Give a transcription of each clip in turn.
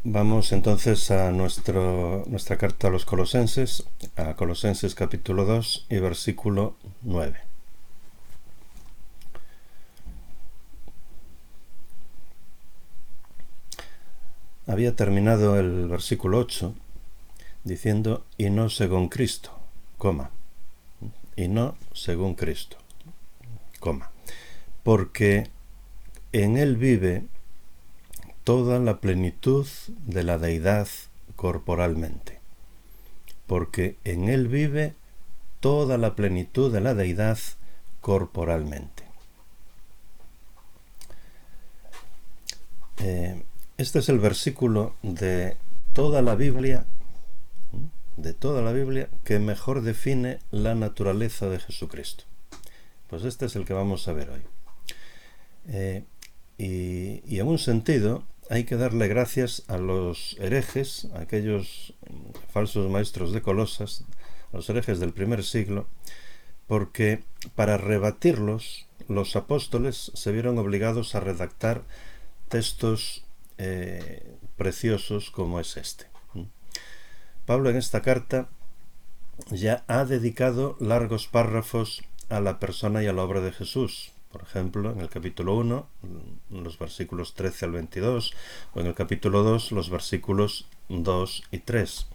Vamos entonces a nuestra carta a los Colosenses, a Colosenses capítulo 2 y versículo 9. Había terminado el versículo 8 diciendo, y no según Cristo, coma, y no según Cristo, coma, porque en Él vive toda la plenitud de la deidad corporalmente, porque en Él vive toda la plenitud de la deidad corporalmente. Este es el versículo de toda la Biblia que mejor define la naturaleza de Jesucristo. Pues este es el que vamos a ver hoy. Y en un sentido hay que darle gracias a los herejes, a aquellos falsos maestros de Colosas, a los herejes del primer siglo, porque para rebatirlos los apóstoles se vieron obligados a redactar textos preciosos como es este. Pablo en esta carta ya ha dedicado largos párrafos a la persona y a la obra de Jesús. Por ejemplo, en el capítulo 1, los versículos 13 al 22, o en el capítulo 2, los versículos 2 y 3.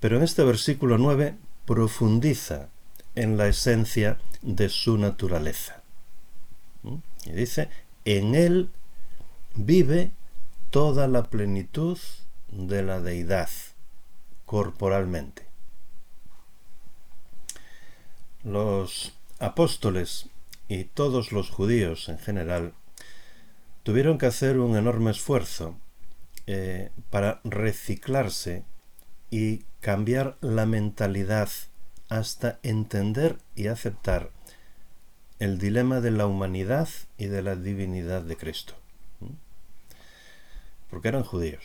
Pero en este versículo 9 profundiza en la esencia de su naturaleza. Y dice, en Él vive toda la plenitud de la deidad corporalmente. Los apóstoles y todos los judíos en general tuvieron que hacer un enorme esfuerzo para reciclarse y cambiar la mentalidad hasta entender y aceptar el dilema de la humanidad y de la divinidad de Cristo. Porque eran judíos.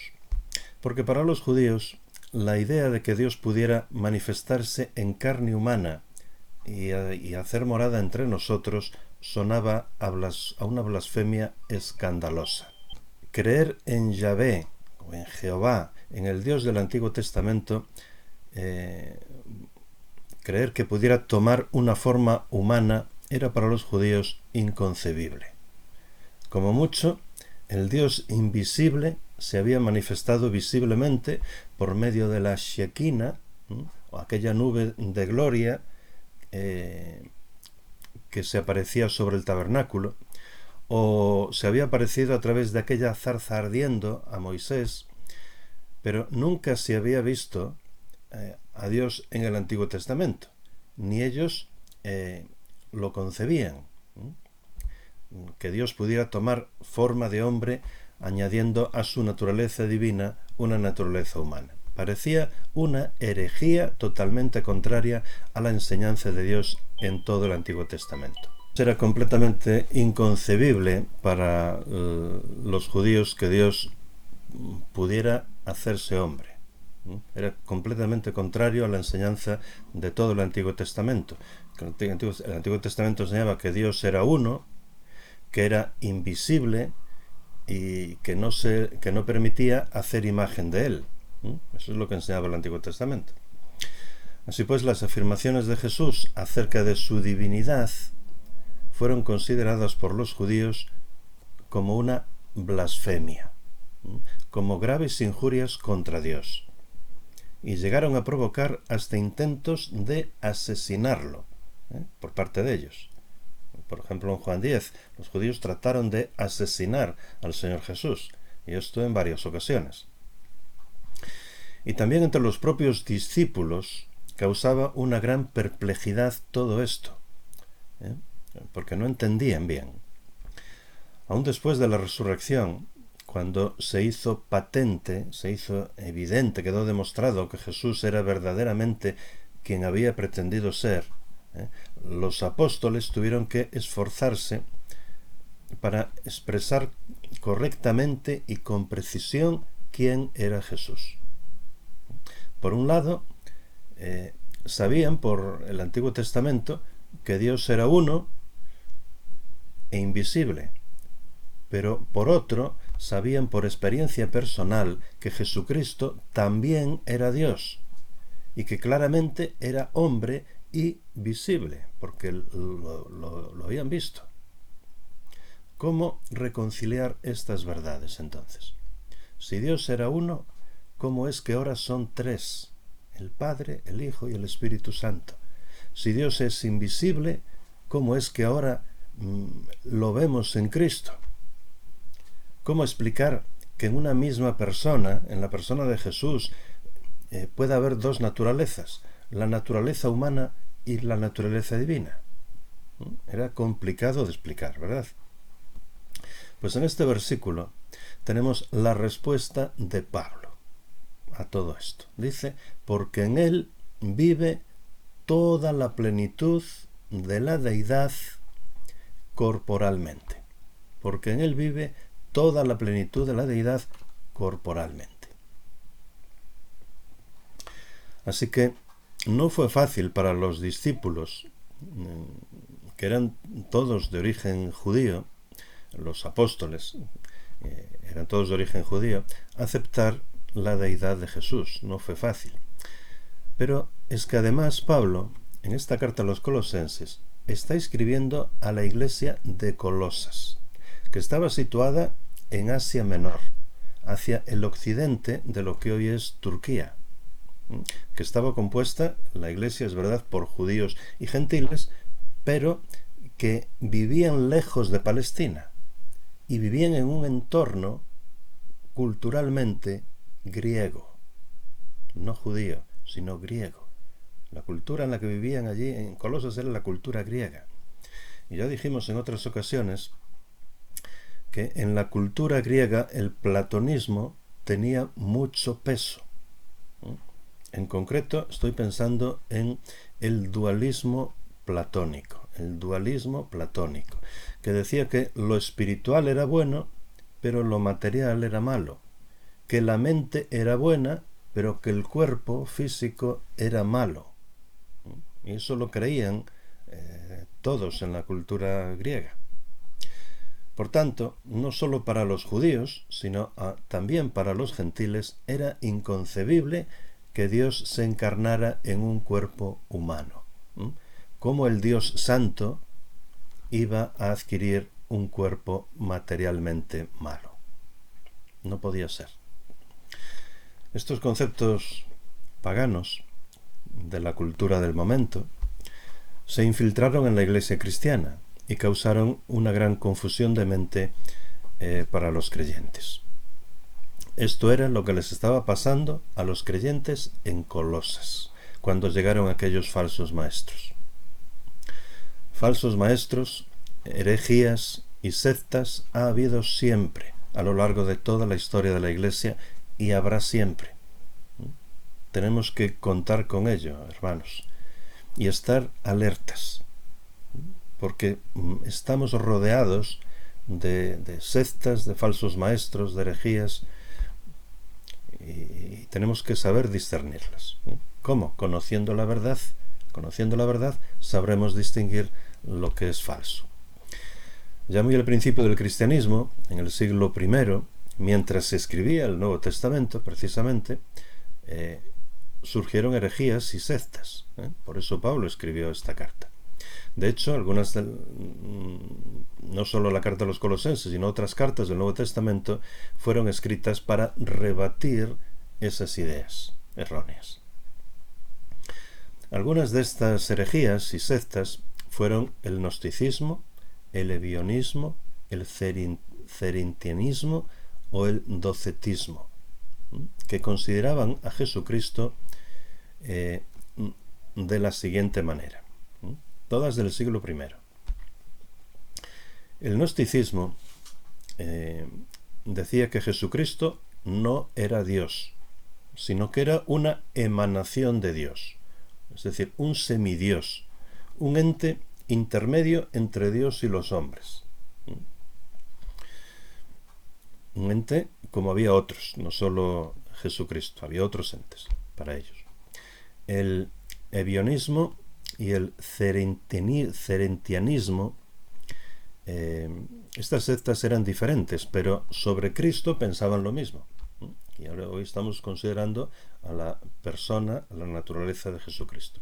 Porque para los judíos la idea de que Dios pudiera manifestarse en carne humana y hacer morada entre nosotros sonaba a una blasfemia escandalosa. Creer en Yahvé o en Jehová, en el Dios del Antiguo Testamento, creer que pudiera tomar una forma humana era para los judíos inconcebible. Como mucho, el Dios invisible se había manifestado visiblemente por medio de la Shekinah, o aquella nube de gloria que se aparecía sobre el tabernáculo, o se había aparecido a través de aquella zarza ardiendo a Moisés, pero nunca se había visto a Dios en el Antiguo Testamento, ni ellos lo concebían, que Dios pudiera tomar forma de hombre añadiendo a su naturaleza divina una naturaleza humana. Parecía una herejía totalmente contraria a la enseñanza de Dios en todo el Antiguo Testamento. Era completamente inconcebible para los judíos que Dios pudiera hacerse hombre. Era completamente contrario a la enseñanza de todo el Antiguo Testamento. El Antiguo Testamento enseñaba que Dios era uno, que era invisible y que no permitía hacer imagen de él. Eso es lo que enseñaba el Antiguo Testamento. Así pues, las afirmaciones de Jesús acerca de su divinidad fueron consideradas por los judíos como una blasfemia, como graves injurias contra Dios, y llegaron a provocar hasta intentos de asesinarlo por parte de ellos. Por ejemplo, en Juan 10, los judíos trataron de asesinar al Señor Jesús, y esto en varias ocasiones. Y también entre los propios discípulos causaba una gran perplejidad todo esto, porque no entendían bien. Aún después de la resurrección, cuando se hizo patente, se hizo evidente, quedó demostrado que Jesús era verdaderamente quien había pretendido ser, los apóstoles tuvieron que esforzarse para expresar correctamente y con precisión quién era Jesús. Por un lado, sabían por el Antiguo Testamento que Dios era uno e invisible, pero por otro sabían por experiencia personal que Jesucristo también era Dios y que claramente era hombre y visible, porque lo habían visto. ¿Cómo reconciliar estas verdades entonces? Si Dios era uno, ¿cómo es que ahora son tres? El Padre, el Hijo y el Espíritu Santo. Si Dios es invisible, ¿cómo es que ahora lo vemos en Cristo? ¿Cómo explicar que en una misma persona, en la persona de Jesús, pueda haber dos naturalezas, la naturaleza humana y la naturaleza divina? Era complicado de explicar, ¿verdad? Pues en este versículo tenemos la respuesta de Pablo a todo esto. Dice, porque en él vive toda la plenitud de la deidad corporalmente. Porque en él vive toda la plenitud de la deidad corporalmente. Así que no fue fácil para los discípulos, que eran todos de origen judío, los apóstoles eran todos de origen judío, aceptar la deidad de Jesús. No fue fácil. Pero es que además Pablo, en esta carta a los colosenses, está escribiendo a la iglesia de Colosas, que estaba situada en Asia Menor, hacia el occidente de lo que hoy es Turquía, que estaba compuesta, la iglesia es verdad, por judíos y gentiles, pero que vivían lejos de Palestina y vivían en un entorno culturalmente griego, no judío, sino griego. La cultura en la que vivían allí en Colosas era la cultura griega. Y ya dijimos en otras ocasiones que en la cultura griega el platonismo tenía mucho peso. En concreto estoy pensando en el dualismo platónico, que decía que lo espiritual era bueno, pero lo material era malo, que la mente era buena, pero que el cuerpo físico era malo. Y eso lo creían todos en la cultura griega. Por tanto, no solo para los judíos, sino también para los gentiles, era inconcebible que Dios se encarnara en un cuerpo humano. ¿Cómo el Dios Santo iba a adquirir un cuerpo materialmente malo? No podía ser. Estos conceptos paganos de la cultura del momento se infiltraron en la iglesia cristiana y causaron una gran confusión de mente para los creyentes. Esto era lo que les estaba pasando a los creyentes en Colosas, cuando llegaron aquellos falsos maestros. Falsos maestros, herejías y sectas ha habido siempre a lo largo de toda la historia de la Iglesia y habrá siempre. Tenemos que contar con ello, hermanos, y estar alertas, porque estamos rodeados de sectas, de falsos maestros, de herejías, y tenemos que saber discernirlas. ¿Cómo? Conociendo la verdad. Conociendo la verdad, sabremos distinguir lo que es falso. Ya muy al principio del cristianismo, en el siglo I, mientras se escribía el Nuevo Testamento, precisamente, surgieron herejías y sectas. Por eso Pablo escribió esta carta. De hecho, no solo la carta a los Colosenses, sino otras cartas del Nuevo Testamento fueron escritas para rebatir esas ideas erróneas. Algunas de estas herejías y sectas fueron el gnosticismo, el ebionismo, el cerintianismo o el docetismo, que consideraban a Jesucristo de la siguiente manera. Todas del siglo I. El gnosticismo decía que Jesucristo no era Dios, sino que era una emanación de Dios, es decir, un semidios, un ente intermedio entre Dios y los hombres. Un ente como había otros, no solo Jesucristo, había otros entes para ellos. El ebionismo y el cerentianismo estas sectas eran diferentes, pero sobre Cristo pensaban lo mismo. Y ahora hoy estamos considerando a la persona, a la naturaleza de Jesucristo.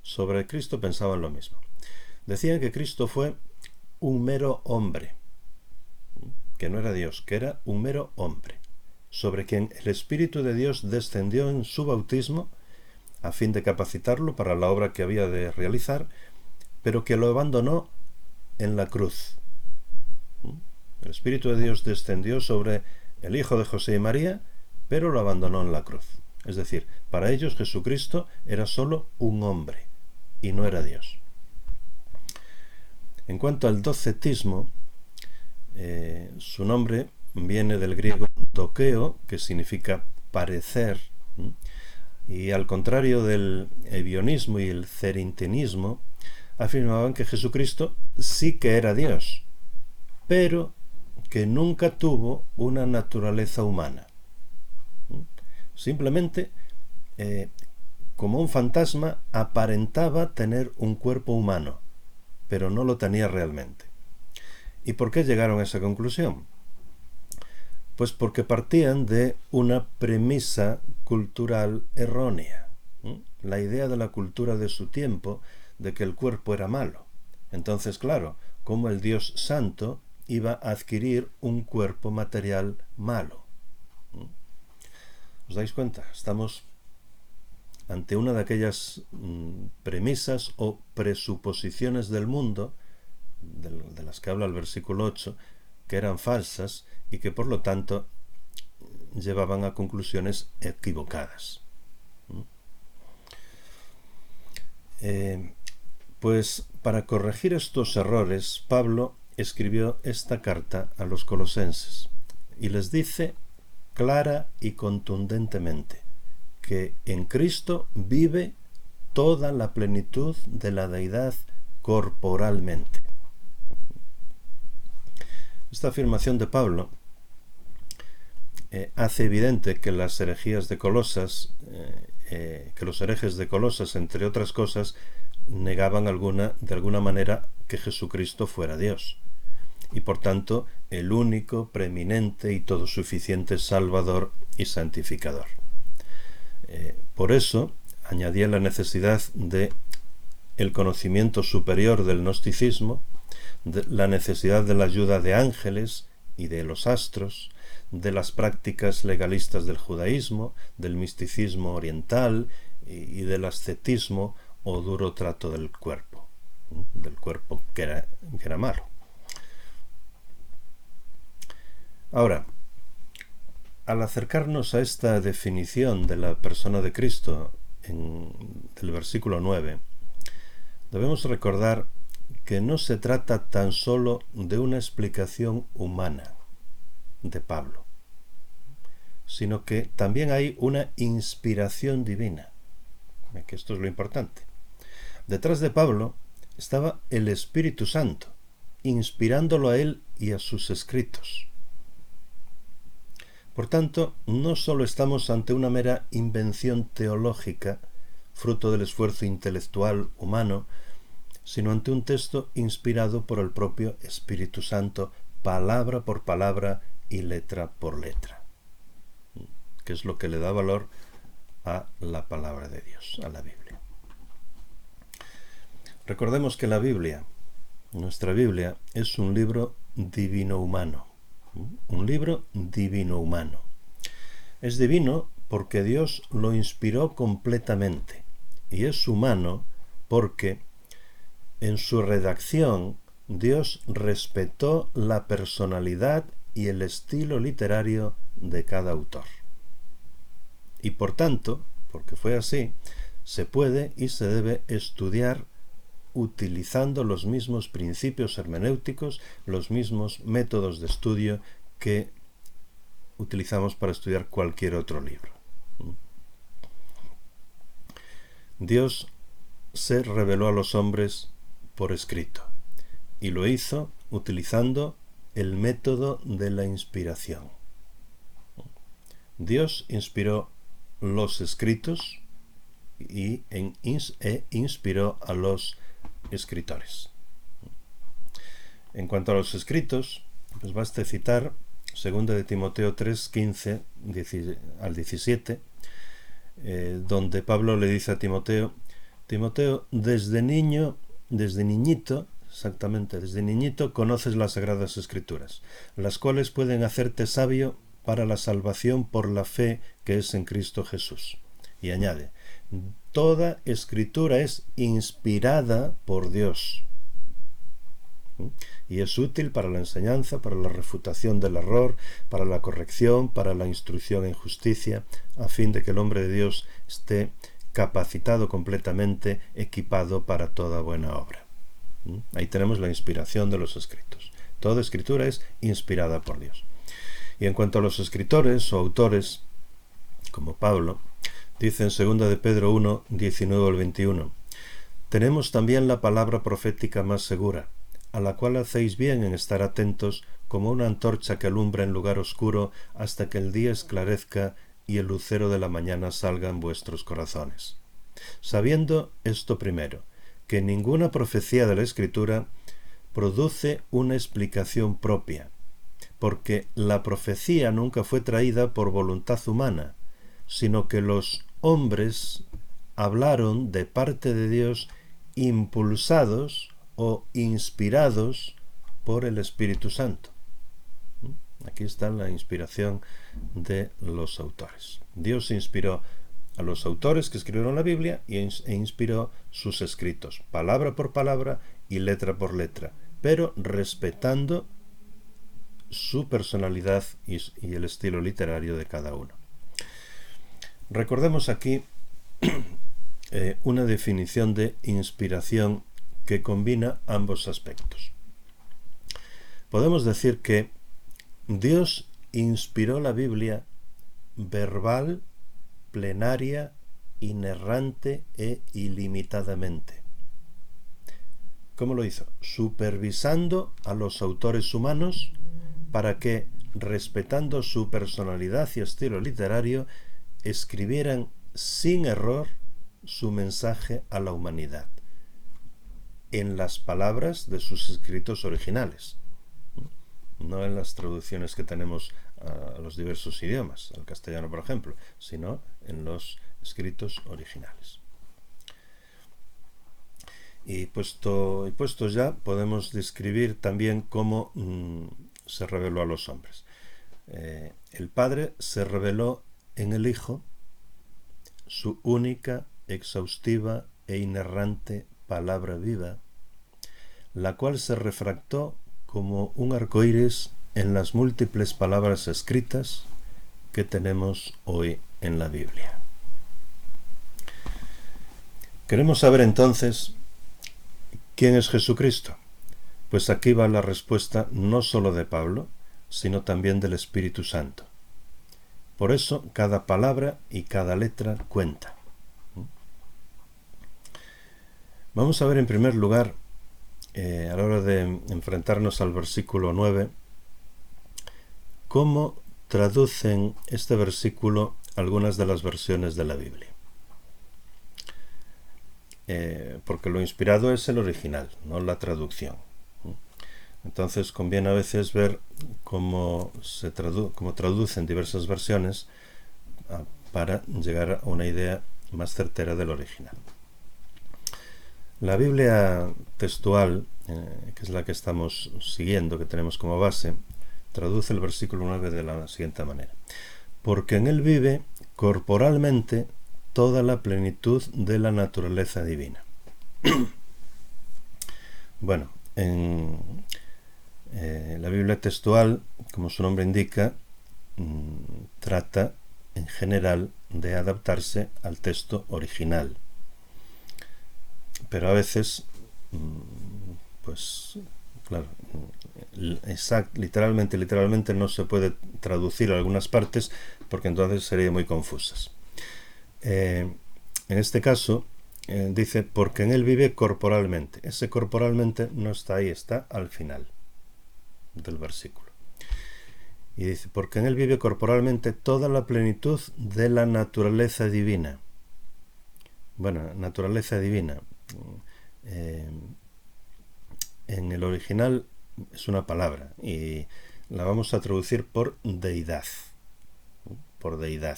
Sobre Cristo pensaban lo mismo. Decían que Cristo fue un mero hombre, que no era Dios, que era un mero hombre, sobre quien el Espíritu de Dios descendió en su bautismo a fin de capacitarlo para la obra que había de realizar, pero que lo abandonó en la cruz. El Espíritu de Dios descendió sobre el Hijo de José y María, pero lo abandonó en la cruz. Es decir, para ellos Jesucristo era solo un hombre y no era Dios. En cuanto al docetismo, su nombre viene del griego dokeo, que significa parecer, y al contrario del ebionismo y el cerintinismo, afirmaban que Jesucristo sí que era Dios, pero que nunca tuvo una naturaleza humana. Simplemente, como un fantasma, aparentaba tener un cuerpo humano, pero no lo tenía realmente. ¿Y por qué llegaron a esa conclusión? Pues porque partían de una premisa cultural errónea. La idea de la cultura de su tiempo de que el cuerpo era malo. Entonces, claro, ¿cómo el Dios Santo iba a adquirir un cuerpo material malo? ¿Os dais cuenta? Estamos ante una de aquellas premisas o presuposiciones del mundo, de las que habla el versículo 8, que eran falsas y que por lo tanto llevaban a conclusiones equivocadas. Pues para corregir estos errores, Pablo escribió esta carta a los colosenses y les dice clara y contundentemente que en Cristo vive toda la plenitud de la deidad corporalmente. Esta afirmación de Pablo hace evidente que las herejías de Colosas, que los herejes de Colosas, entre otras cosas, negaban de alguna manera que Jesucristo fuera Dios y por tanto el único, preeminente y todo suficiente Salvador y Santificador. Por eso añadía la necesidad de el conocimiento superior del gnosticismo, de la necesidad de la ayuda de ángeles y de los astros, de las prácticas legalistas del judaísmo, del misticismo oriental y del ascetismo o duro trato del cuerpo que era malo. Ahora, al acercarnos a esta definición de la persona de Cristo del versículo 9, debemos recordar que no se trata tan solo de una explicación humana de Pablo, sino que también hay una inspiración divina, que esto es lo importante. Detrás de Pablo estaba el Espíritu Santo, inspirándolo a él y a sus escritos. Por tanto, no solo estamos ante una mera invención teológica, fruto del esfuerzo intelectual humano, sino ante un texto inspirado por el propio Espíritu Santo, palabra por palabra y letra por letra, que es lo que le da valor a la palabra de Dios, a la Biblia. Recordemos que la Biblia, nuestra Biblia, es un libro divino-humano. Un libro divino-humano. Es divino porque Dios lo inspiró completamente y es humano porque en su redacción Dios respetó la personalidad y el estilo literario de cada autor. Y por tanto, porque fue así, se puede y se debe estudiar utilizando los mismos principios hermenéuticos, los mismos métodos de estudio que utilizamos para estudiar cualquier otro libro. Dios se reveló a los hombres por escrito y lo hizo utilizando el método de la inspiración. Dios inspiró los escritos e inspiró a los escritores. En cuanto a los escritos, pues baste citar 2 de Timoteo 3, 15 al 17, donde Pablo le dice a Timoteo, desde niñito, conoces las Sagradas Escrituras, las cuales pueden hacerte sabio para la salvación por la fe que es en Cristo Jesús. Y añade, toda escritura es inspirada por Dios y es útil para la enseñanza, para la refutación del error, para la corrección, para la instrucción en justicia, a fin de que el hombre de Dios esté capacitado completamente, equipado para toda buena obra. Ahí tenemos la inspiración de los escritos. Toda escritura es inspirada por Dios. Y en cuanto a los escritores o autores, como Pablo, dice en 2 de Pedro 1, 19 al 21, tenemos también la palabra profética más segura, a la cual hacéis bien en estar atentos como una antorcha que alumbra en lugar oscuro hasta que el día esclarezca y el lucero de la mañana salga en vuestros corazones. Sabiendo esto primero, que ninguna profecía de la Escritura produce una explicación propia, porque la profecía nunca fue traída por voluntad humana, sino que los hombres hablaron de parte de Dios impulsados o inspirados por el Espíritu Santo. Aquí está la inspiración de los autores. Dios inspiró a los autores que escribieron la Biblia e inspiró sus escritos, palabra por palabra y letra por letra, pero respetando su personalidad y el estilo literario de cada uno. Recordemos aquí una definición de inspiración que combina ambos aspectos. Podemos decir que Dios inspiró la Biblia verbal, plenaria, inerrante e ilimitadamente. ¿Cómo lo hizo? Supervisando a los autores humanos para que, respetando su personalidad y estilo literario, escribieran sin error su mensaje a la humanidad, en las palabras de sus escritos originales, no en las traducciones que tenemos a los diversos idiomas, al castellano por ejemplo, sino en los escritos originales. Y puesto ya, podemos describir también cómo se reveló a los hombres. El Padre se reveló en el Hijo, su única, exhaustiva e inerrante palabra viva, la cual se refractó como un arco iris en las múltiples palabras escritas que tenemos hoy en la Biblia. Queremos saber entonces quién es Jesucristo. Pues aquí va la respuesta no solo de Pablo, sino también del Espíritu Santo. Por eso cada palabra y cada letra cuenta. Vamos a ver en primer lugar, a la hora de enfrentarnos al versículo 9, cómo traducen este versículo algunas de las versiones de la Biblia. Porque lo inspirado es el original, no la traducción. Entonces conviene a veces ver cómo traducen diversas versiones para llegar a una idea más certera del original. La Biblia textual, que es la que estamos siguiendo, que tenemos como base, traduce el versículo 9 de la siguiente manera: porque en él vive corporalmente toda la plenitud de la naturaleza divina. Bueno, en la Biblia textual, como su nombre indica, trata en general de adaptarse al texto original. Pero a veces, pues, claro, literalmente no se puede traducir algunas partes porque entonces serían muy confusas. En este caso, dice, porque en él vive corporalmente. Ese corporalmente no está ahí, está al final del versículo. Y dice, porque en él vive corporalmente toda la plenitud de la naturaleza divina. Bueno, naturaleza divina. En el original es una palabra y la vamos a traducir por deidad. Por deidad.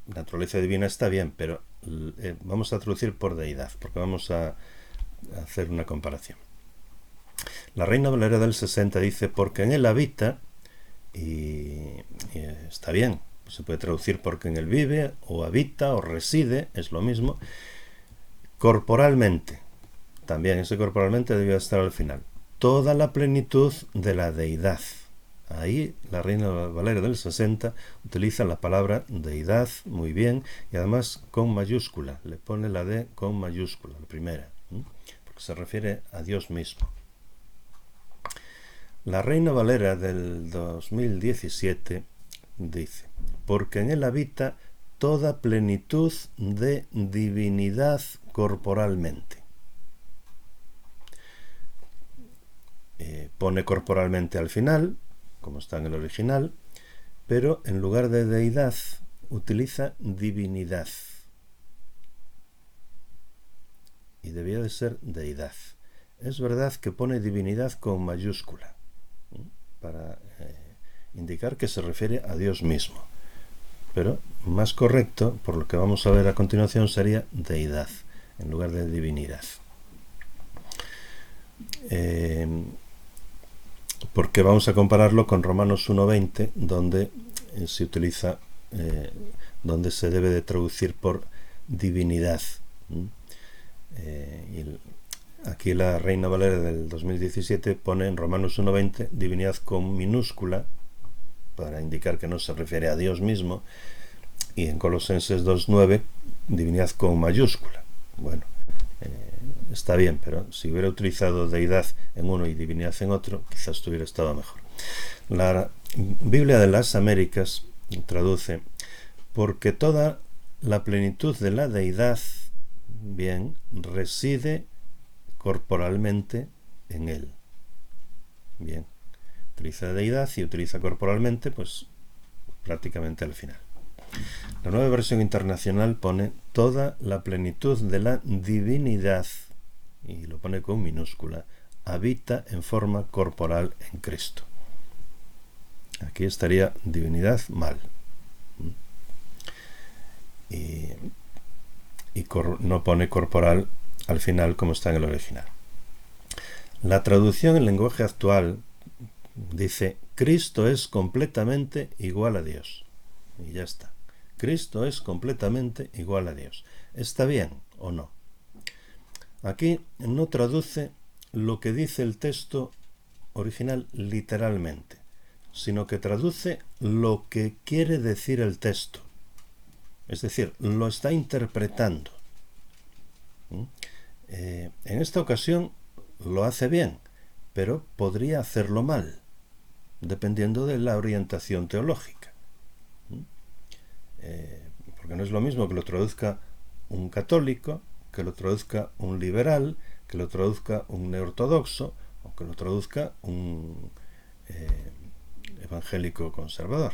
Naturaleza divina está bien, pero vamos a traducir por deidad, porque vamos a hacer una comparación. La Reina Valera del 60 dice, porque en él habita, y está bien, se puede traducir porque en él vive, o habita, o reside, es lo mismo, corporalmente. También ese corporalmente debía estar al final. Toda la plenitud de la deidad. Ahí la Reina Valera del 60 utiliza la palabra deidad muy bien y además con mayúscula. Le pone la D con mayúscula, la primera, porque se refiere a Dios mismo. La Reina Valera del 2017 dice, porque en él habita toda plenitud de divinidad corporalmente. Pone corporalmente al final, como está en el original, pero en lugar de deidad utiliza divinidad. Y debía de ser deidad. Es verdad que pone divinidad con mayúscula, para indicar que se refiere a Dios mismo. Pero más correcto, por lo que vamos a ver a continuación, sería deidad, en lugar de divinidad. Porque vamos a compararlo con Romanos 1:20, donde se utiliza, donde se debe de traducir por divinidad. Aquí la Reina Valera del 2017 pone en Romanos 1:20 divinidad con minúscula, para indicar que no se refiere a Dios mismo, y en Colosenses 2:9 divinidad con mayúscula. Bueno, está bien, pero si hubiera utilizado deidad en uno y divinidad en otro, quizás hubiera estado mejor. La Biblia de las Américas traduce, porque toda la plenitud de la deidad, bien, reside corporalmente en él. Bien, utiliza deidad y utiliza corporalmente, pues prácticamente al final. La Nueva Versión Internacional pone toda la plenitud de la divinidad, y lo pone con minúscula, habita en forma corporal en Cristo. Aquí estaría divinidad mal. Y no pone corporal al final como está en el original. La traducción en lenguaje actual dice, Cristo es completamente igual a Dios. Y ya está. Cristo es completamente igual a Dios. ¿Está bien o no? Aquí no traduce lo que dice el texto original literalmente, sino que traduce lo que quiere decir el texto. Es decir, lo está interpretando. En esta ocasión lo hace bien, pero podría hacerlo mal, dependiendo de la orientación teológica. Porque no es lo mismo que lo traduzca un católico, que lo traduzca un liberal, que lo traduzca un neortodoxo, o que lo traduzca un evangélico conservador.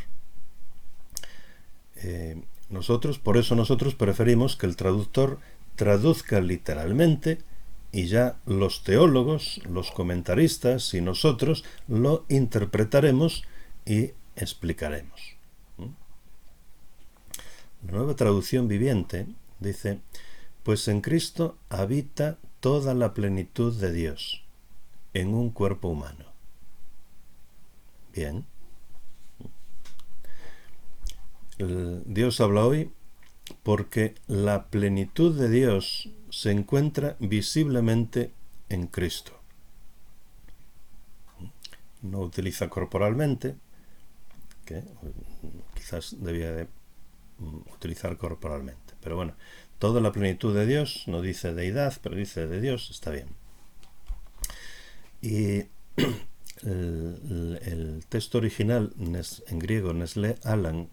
Por eso nosotros preferimos que el traductor traduzca literalmente y ya los teólogos, los comentaristas y nosotros lo interpretaremos y explicaremos. La Nueva Traducción Viviente dice, pues en Cristo habita toda la plenitud de Dios en un cuerpo humano. Bien. Dios habla hoy porque la plenitud de Dios se encuentra visiblemente en Cristo. No utiliza corporalmente, que quizás debía de utilizar corporalmente. Pero bueno, toda la plenitud de Dios, no dice deidad, pero dice de Dios, está bien. Y el texto original en griego, Nestlé Alan,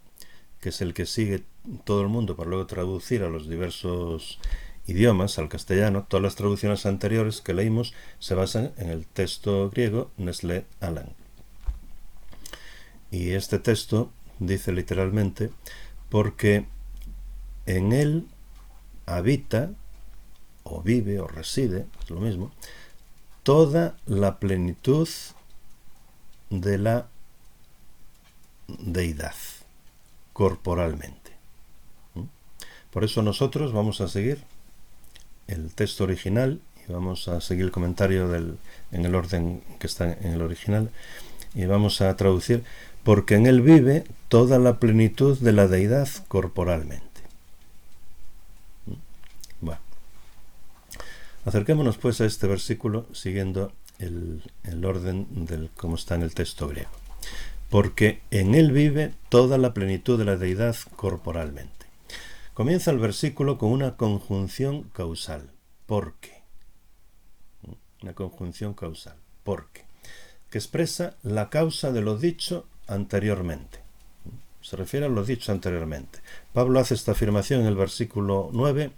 que es el que sigue todo el mundo para luego traducir a los diversos idiomas, al castellano, todas las traducciones anteriores que leímos se basan en el texto griego Nestlé Alan. Y este texto dice literalmente, porque en él habita, o vive, o reside, es lo mismo, toda la plenitud de la deidad, corporalmente. Por eso nosotros vamos a seguir el texto original y vamos a seguir el comentario en el orden que está en el original, y vamos a traducir: porque en él vive toda la plenitud de la deidad corporalmente. Bueno, acerquémonos pues a este versículo siguiendo el orden como está en el texto griego. Porque en él vive toda la plenitud de la deidad corporalmente. Comienza el versículo con una conjunción causal. Porque. Una conjunción causal. Porque. Que expresa la causa de lo dicho anteriormente. Se refiere a lo dicho anteriormente. Pablo hace esta afirmación en el versículo 9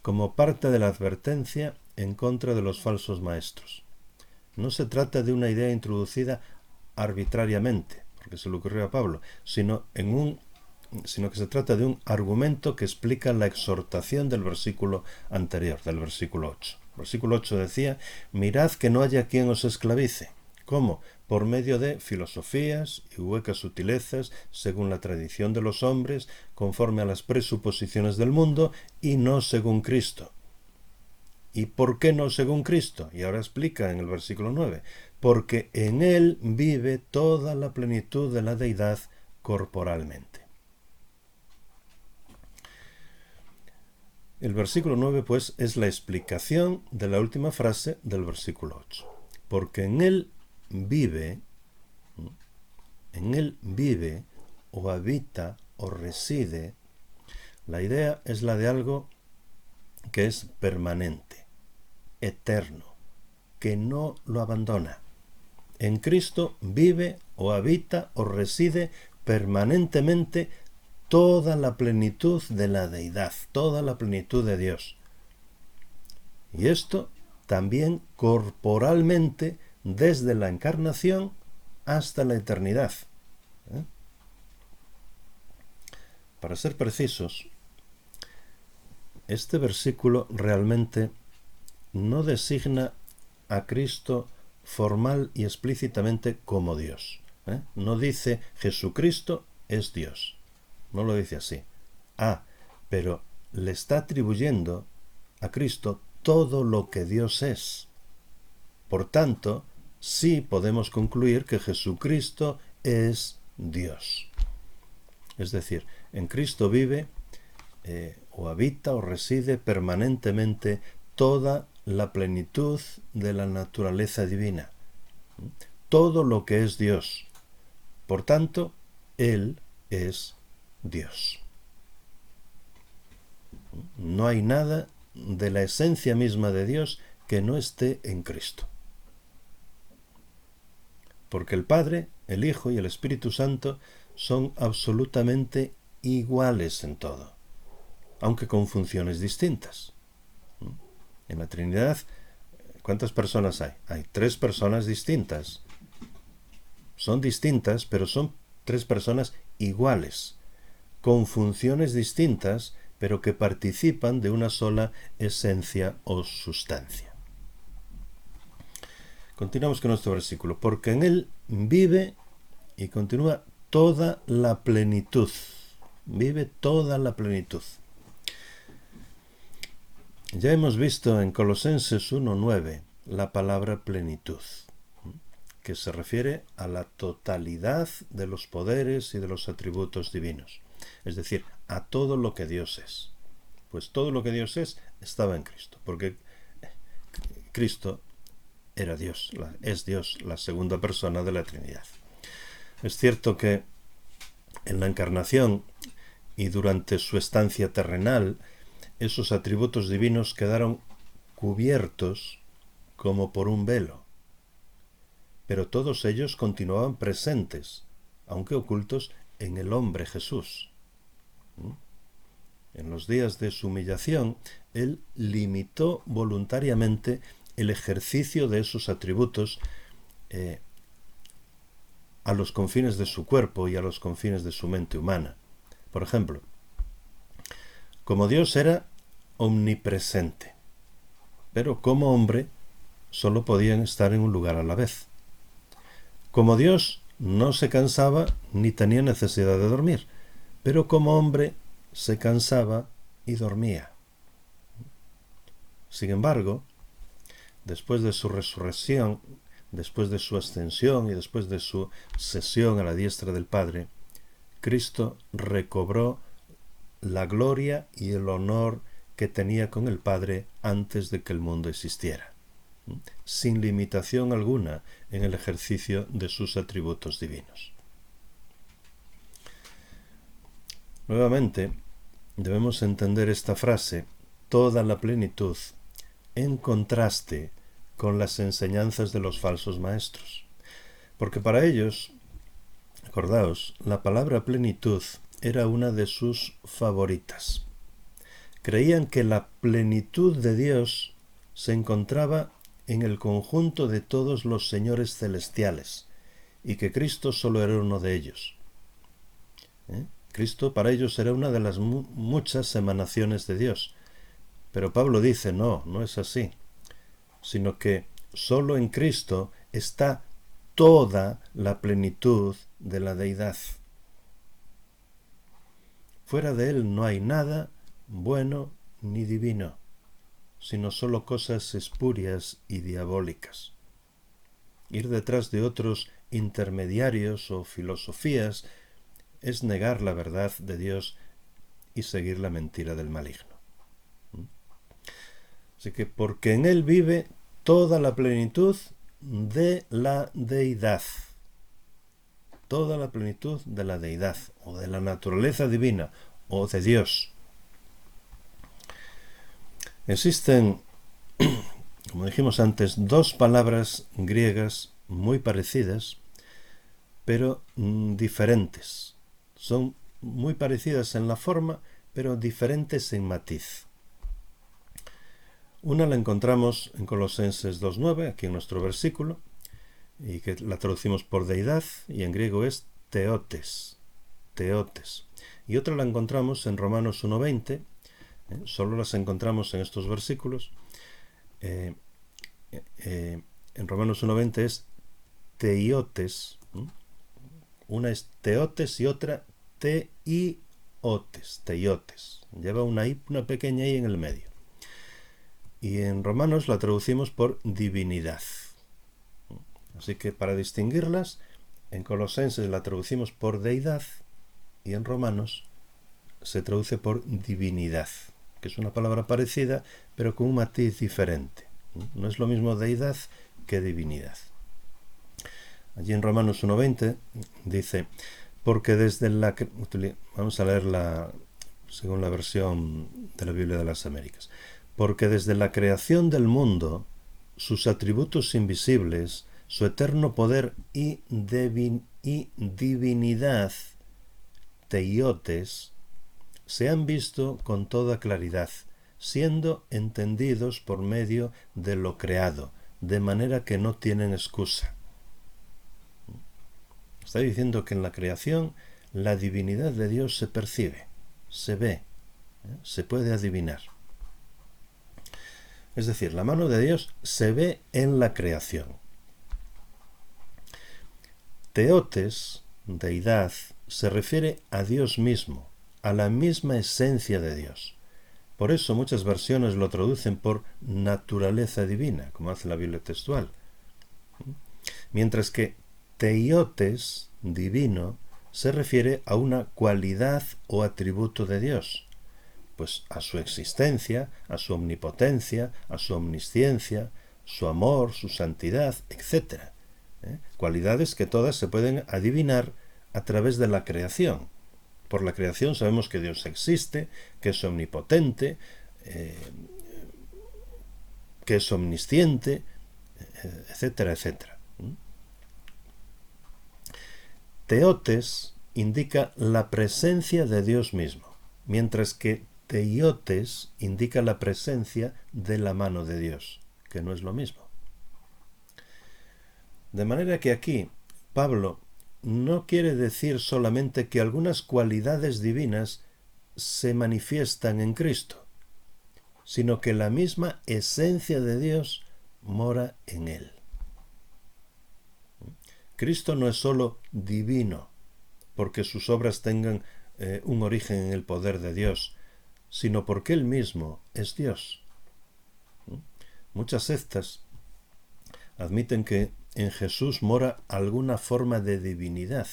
como parte de la advertencia en contra de los falsos maestros. No se trata de una idea introducida arbitrariamente, porque se le ocurrió a Pablo, sino que se trata de un argumento que explica la exhortación del versículo anterior, del versículo 8. El versículo 8 decía: mirad que no haya quien os esclavice. ¿Cómo? Por medio de filosofías y huecas sutilezas, según la tradición de los hombres, conforme a las presuposiciones del mundo, y no según Cristo. ¿Y por qué no según Cristo? Y ahora explica en el versículo 9: porque en él vive toda la plenitud de la deidad corporalmente. El versículo 9, pues, es la explicación de la última frase del versículo 8. Porque en él vive o habita o reside. La idea es la de algo que es permanente, eterno, que no lo abandona. En Cristo vive o habita o reside permanentemente toda la plenitud de la deidad, toda la plenitud de Dios. Y esto también corporalmente desde la encarnación hasta la eternidad. Para ser precisos, este versículo realmente no designa a Cristo formal y explícitamente como Dios. No dice Jesucristo es Dios. No lo dice así. Pero le está atribuyendo a Cristo todo lo que Dios es. Por tanto, sí podemos concluir que Jesucristo es Dios. Es decir, en Cristo vive o habita o reside permanentemente toda la plenitud de la naturaleza divina. Todo lo que es Dios. Por tanto, Él es Dios. No hay nada de la esencia misma de Dios que no esté en Cristo. Porque el Padre, el Hijo y el Espíritu Santo son absolutamente iguales en todo, aunque con funciones distintas. En la Trinidad, ¿cuántas personas hay? Hay 3 personas distintas. Son distintas, pero son 3 personas iguales, con funciones distintas, pero que participan de una sola esencia o sustancia. Continuamos con nuestro versículo. Porque en él vive, y continúa, toda la plenitud. Vive toda la plenitud. Ya hemos visto en Colosenses 1:9 la palabra plenitud, que se refiere a la totalidad de los poderes y de los atributos divinos. Es decir, a todo lo que Dios es. Pues todo lo que Dios es estaba en Cristo, porque Cristo era Dios, es Dios, la segunda persona de la Trinidad. Es cierto que en la encarnación y durante su estancia terrenal, esos atributos divinos quedaron cubiertos como por un velo, pero todos ellos continuaban presentes, aunque ocultos en el hombre Jesús. En los días de su humillación, Él limitó voluntariamente el ejercicio de esos atributos a los confines de su cuerpo y a los confines de su mente humana. Por ejemplo, como Dios era omnipresente, pero como hombre solo podían estar en un lugar a la vez. Como Dios no se cansaba ni tenía necesidad de dormir, pero como hombre se cansaba y dormía. Sin embargo, después de su resurrección, después de su ascensión y después de su sesión a la diestra del Padre, Cristo recobró la gloria y el honor que tenía con el Padre antes de que el mundo existiera, sin limitación alguna en el ejercicio de sus atributos divinos. Nuevamente, debemos entender esta frase, toda la plenitud, en contraste con las enseñanzas de los falsos maestros. Porque para ellos, acordaos, la palabra plenitud era una de sus favoritas. Creían que la plenitud de Dios se encontraba en el conjunto de todos los señores celestiales y que Cristo solo era uno de ellos. Cristo para ellos era una de las muchas emanaciones de Dios. Pero Pablo dice, no es así, sino que solo en Cristo está toda la plenitud de la deidad. Fuera de él no hay nada bueno ni divino, sino solo cosas espurias y diabólicas. Ir detrás de otros intermediarios o filosofías es negar la verdad de Dios y seguir la mentira del maligno. Así que porque en él vive toda la plenitud de la deidad. Toda la plenitud de la deidad, o de la naturaleza divina, o de Dios. Existen, como dijimos antes, dos palabras griegas muy parecidas, pero diferentes. Son muy parecidas en la forma, pero diferentes en matiz. Una la encontramos en Colosenses 2.9, aquí en nuestro versículo, y que la traducimos por deidad, y en griego es teotes. Y otra la encontramos en Romanos 1.20, solo las encontramos en estos versículos. En Romanos 1.20 es teiotes, una es teotes y otra teiotes. Lleva una pequeña i en el medio. Y en Romanos la traducimos por divinidad. Así que para distinguirlas, en Colosenses la traducimos por deidad y en Romanos se traduce por divinidad, que es una palabra parecida, pero con un matiz diferente. No es lo mismo deidad que divinidad. Allí en Romanos 1.20 dice, porque desde la... Vamos a leerla según la versión de la Biblia de las Américas. Porque desde la creación del mundo, sus atributos invisibles, su eterno poder y divinidad, teiotes, se han visto con toda claridad, siendo entendidos por medio de lo creado, de manera que no tienen excusa. Está diciendo que en la creación la divinidad de Dios se percibe, se ve, se puede adivinar. Es decir, la mano de Dios se ve en la creación. Teotes, deidad, se refiere a Dios mismo, a la misma esencia de Dios. Por eso muchas versiones lo traducen por naturaleza divina, como hace la Biblia textual. Mientras que teiotes, divino, se refiere a una cualidad o atributo de Dios, pues a su existencia, a su omnipotencia, a su omnisciencia, su amor, su santidad, etc. Cualidades que todas se pueden adivinar a través de la creación. Por la creación sabemos que Dios existe, que es omnipotente, que es omnisciente, etcétera, etcétera. Teotes indica la presencia de Dios mismo, mientras que teiotes indica la presencia de la mano de Dios, que no es lo mismo. De manera que aquí Pablo no quiere decir solamente que algunas cualidades divinas se manifiestan en Cristo, sino que la misma esencia de Dios mora en él. Cristo no es solo divino, porque sus obras tengan un origen en el poder de Dios, sino porque él mismo es Dios. Muchas sectas admiten que en Jesús mora alguna forma de divinidad.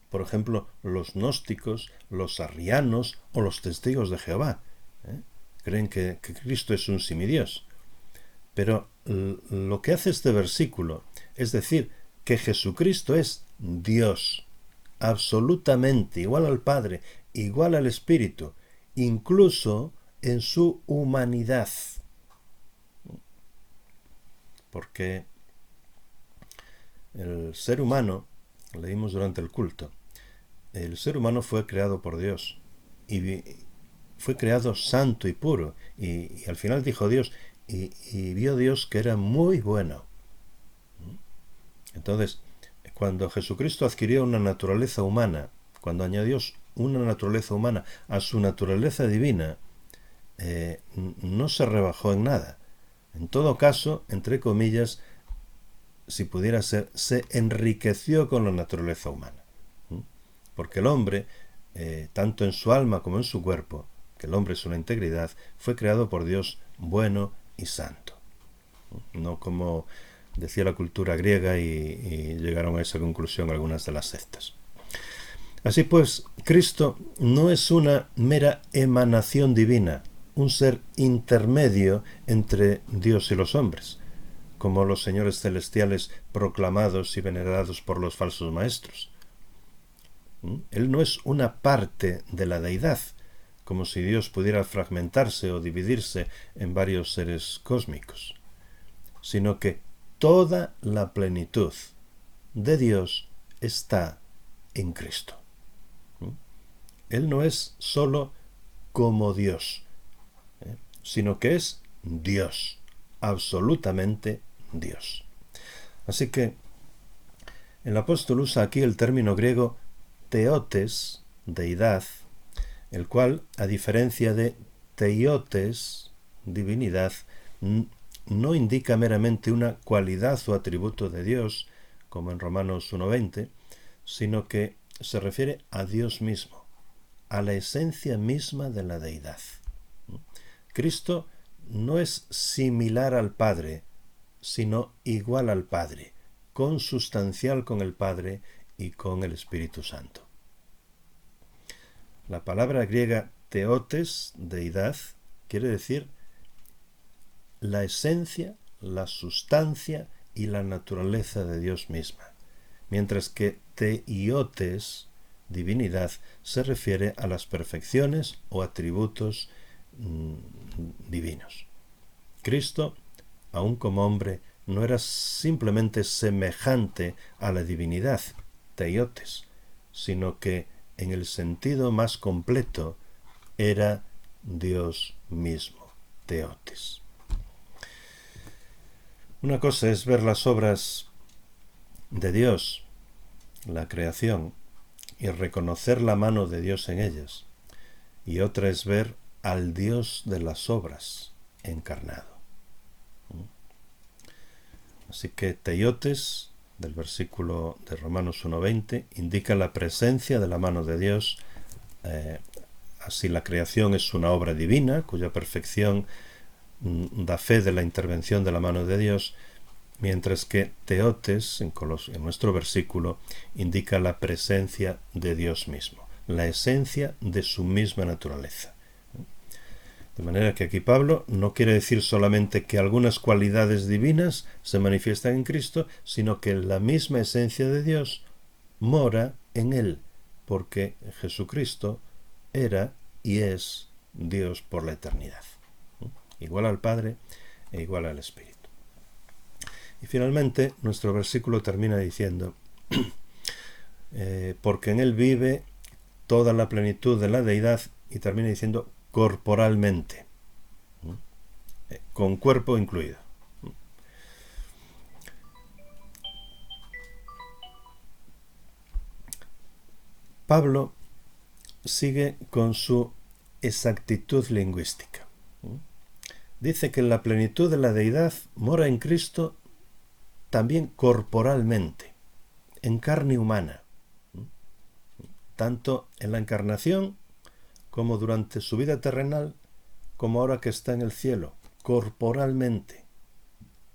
Por ejemplo, los gnósticos, los arrianos o los testigos de Jehová. Creen que Cristo es un semidios. Pero lo que hace este versículo es decir que Jesucristo es Dios, absolutamente igual al Padre, igual al Espíritu, incluso en su humanidad. Porque el ser humano, leímos durante el culto, el ser humano fue creado por Dios y fue creado santo y puro, y al final dijo Dios, y vio Dios que era muy bueno. Entonces, cuando Jesucristo adquirió una naturaleza humana, cuando añadió una naturaleza humana a su naturaleza divina, no se rebajó en nada. En todo caso, entre comillas, si pudiera ser, se enriqueció con la naturaleza humana. Porque el hombre, tanto en su alma como en su cuerpo, que el hombre es una integridad, fue creado por Dios bueno y santo. No como decía la cultura griega y llegaron a esa conclusión algunas de las sectas. Así pues, Cristo no es una mera emanación divina, un ser intermedio entre Dios y los hombres, como los señores celestiales proclamados y venerados por los falsos maestros. Él no es una parte de la deidad, como si Dios pudiera fragmentarse o dividirse en varios seres cósmicos, sino que toda la plenitud de Dios está en Cristo. Él no es solo como Dios, sino que es Dios, absolutamente Dios. Así que el apóstol usa aquí el término griego teotes, deidad, el cual, a diferencia de teiotes, divinidad, no indica meramente una cualidad o atributo de Dios, como en Romanos 1:20, sino que se refiere a Dios mismo, a la esencia misma de la deidad. Cristo no es similar al Padre, sino igual al Padre, consustancial con el Padre y con el Espíritu Santo. La palabra griega teotes, deidad, quiere decir la esencia, la sustancia y la naturaleza de Dios misma, mientras que teiotes, divinidad, se refiere a las perfecciones o atributos divinos. Cristo, aun como hombre, no era simplemente semejante a la divinidad, teiotes, sino que en el sentido más completo era Dios mismo, teotes. Una cosa es ver las obras de Dios, la creación, y reconocer la mano de Dios en ellas, y otra es ver al Dios de las obras encarnado. Así que teiotes, del versículo de Romanos 1:20, indica la presencia de la mano de Dios. Así la creación es una obra divina, cuya perfección da fe de la intervención de la mano de Dios, mientras que teotes, en nuestro versículo, indica la presencia de Dios mismo, la esencia de su misma naturaleza. De manera que aquí Pablo no quiere decir solamente que algunas cualidades divinas se manifiestan en Cristo, sino que la misma esencia de Dios mora en él, porque Jesucristo era y es Dios por la eternidad, igual al Padre e igual al Espíritu. Y finalmente nuestro versículo termina diciendo porque en él vive toda la plenitud de la deidad, y termina diciendo corporalmente, con cuerpo incluido. Pablo sigue con su exactitud lingüística. dice que la plenitud de la deidad mora en Cristo también corporalmente, en carne humana, tanto en la encarnación como durante su vida terrenal, como ahora que está en el cielo, corporalmente,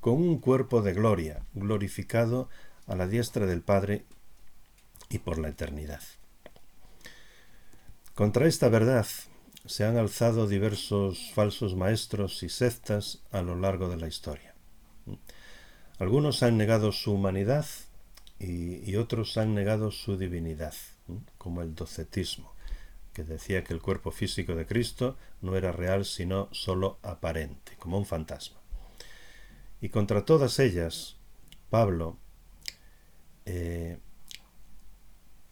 con un cuerpo de gloria, glorificado a la diestra del Padre y por la eternidad. Contra esta verdad se han alzado diversos falsos maestros y sectas a lo largo de la historia. Algunos han negado su humanidad y otros han negado su divinidad, como el docetismo, que decía que el cuerpo físico de Cristo no era real sino solo aparente, como un fantasma. Y contra todas ellas, Pablo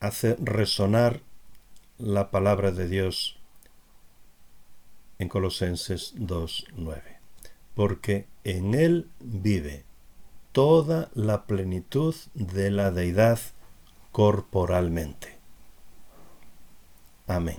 hace resonar la palabra de Dios en Colosenses 2:9, porque en él vive toda la plenitud de la deidad corporalmente. Amén.